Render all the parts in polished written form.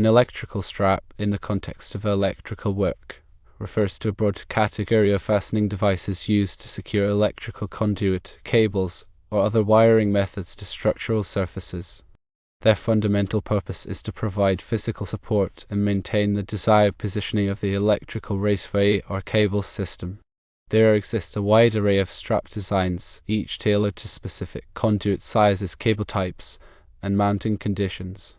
An electrical strap, in the context of electrical work, refers to a broad category of fastening devices used to secure electrical conduit, cables, or other wiring methods to structural surfaces. Their fundamental purpose is to provide physical support and maintain the desired positioning of the electrical raceway or cable system. There exists a wide array of strap designs, each tailored to specific conduit sizes, cable types, and mounting conditions.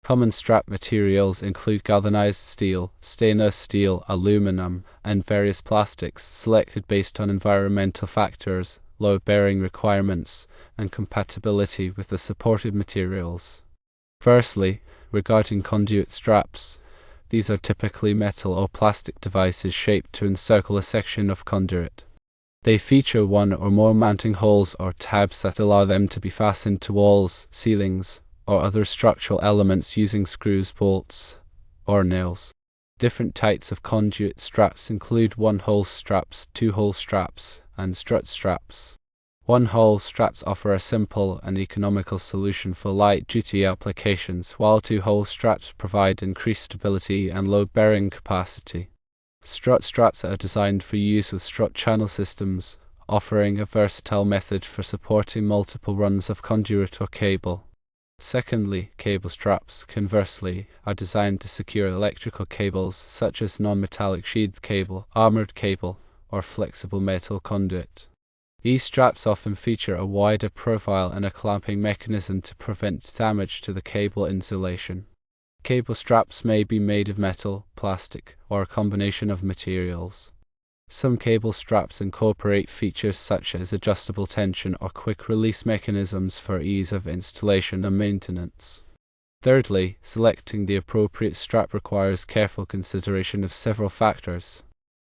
Common strap materials include galvanized steel, stainless steel, aluminum, and various plastics, selected based on environmental factors, load-bearing requirements, and compatibility with the supported materials. Firstly, regarding conduit straps, these are typically metal or plastic devices shaped to encircle a section of conduit. They feature one or more mounting holes or tabs that allow them to be fastened to walls, ceilings, or other structural elements using screws, bolts, or nails. Different types of conduit straps include one-hole straps, two-hole straps, and strut straps. One-hole straps offer a simple and economical solution for light-duty applications, while two-hole straps provide increased stability and load-bearing capacity. Strut straps are designed for use with strut channel systems, offering a versatile method for supporting multiple runs of conduit or cable. Secondly, cable straps, conversely, are designed to secure electrical cables such as non-metallic sheathed cable, armored cable, or flexible metal conduit. These straps often feature a wider profile and a clamping mechanism to prevent damage to the cable insulation. Cable straps may be made of metal, plastic, or a combination of materials. Some cable straps incorporate features such as adjustable tension or quick-release mechanisms for ease of installation and maintenance. Thirdly, selecting the appropriate strap requires careful consideration of several factors.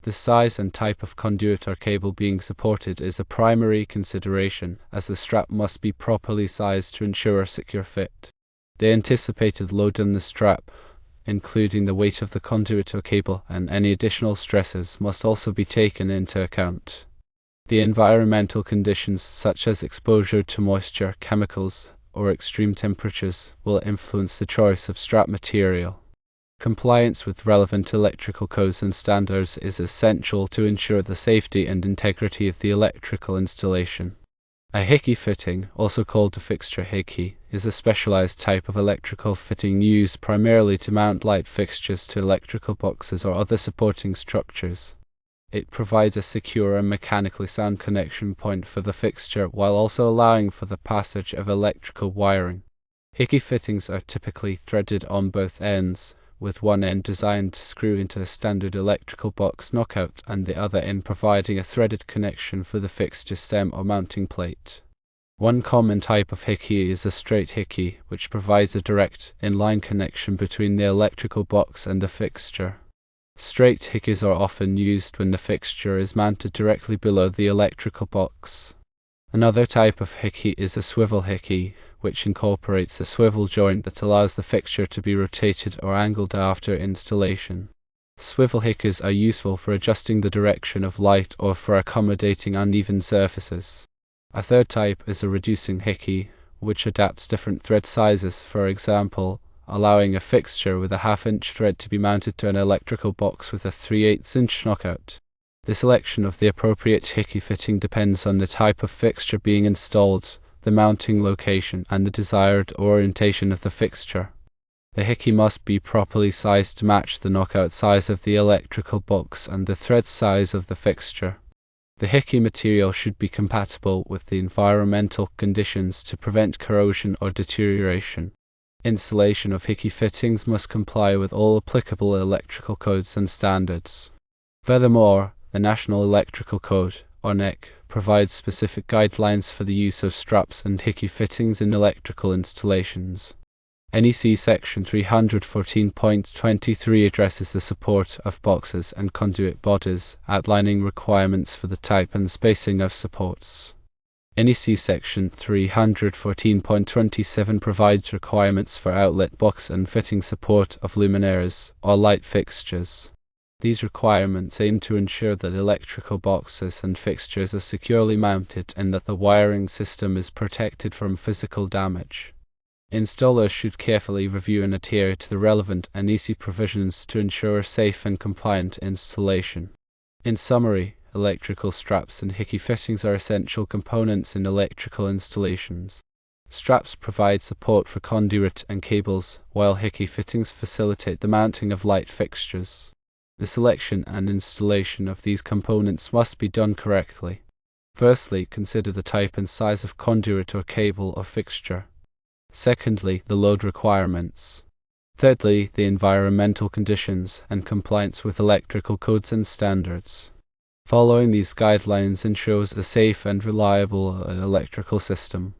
The size and type of conduit or cable being supported is a primary consideration, as the strap must be properly sized to ensure a secure fit. The anticipated load on the strap, including the weight of the conduit or cable and any additional stresses, must also be taken into account. The environmental conditions such as exposure to moisture, chemicals, or extreme temperatures will influence the choice of strap material. Compliance with relevant electrical codes and standards is essential to ensure the safety and integrity of the electrical installation. A Hickey fitting, also called a fixture Hickey, is a specialized type of electrical fitting used primarily to mount light fixtures to electrical boxes or other supporting structures. It provides a secure and mechanically sound connection point for the fixture while also allowing for the passage of electrical wiring. Hickey fittings are typically threaded on both ends, with one end designed to screw into a standard electrical box knockout and the other end providing a threaded connection for the fixture stem or mounting plate. One common type of Hickey is a straight Hickey, which provides a direct, in-line connection between the electrical box and the fixture. Straight Hickeys are often used when the fixture is mounted directly below the electrical box. Another type of Hickey is a swivel Hickey, which incorporates a swivel joint that allows the fixture to be rotated or angled after installation. Swivel Hickeys are useful for adjusting the direction of light or for accommodating uneven surfaces. A third type is a reducing Hickey, which adapts different thread sizes, for example, allowing a fixture with a half-inch thread to be mounted to an electrical box with a 3/8-inch knockout. The selection of the appropriate Hickey fitting depends on the type of fixture being installed, the mounting location, and the desired orientation of the fixture. The Hickey must be properly sized to match the knockout size of the electrical box and the thread size of the fixture. The Hickey material should be compatible with the environmental conditions to prevent corrosion or deterioration. Installation of Hickey fittings must comply with all applicable electrical codes and standards. Furthermore, the National Electrical Code, or NEC, provides specific guidelines for the use of straps and Hickey fittings in electrical installations. NEC Section 314.23 addresses the support of boxes and conduit bodies, outlining requirements for the type and spacing of supports. NEC Section 314.27 provides requirements for outlet box and fitting support of luminaires, or light fixtures. These requirements aim to ensure that electrical boxes and fixtures are securely mounted and that the wiring system is protected from physical damage. Installers should carefully review and adhere to the relevant and easy provisions to ensure a safe and compliant installation. In summary, electrical straps and Hickey fittings are essential components in electrical installations. Straps provide support for conduit and cables, while Hickey fittings facilitate the mounting of light fixtures. The selection and installation of these components must be done correctly. Firstly, consider the type and size of conduit or cable or fixture. Secondly, the load requirements. Thirdly, the environmental conditions and compliance with electrical codes and standards. Following these guidelines ensures a safe and reliable electrical system.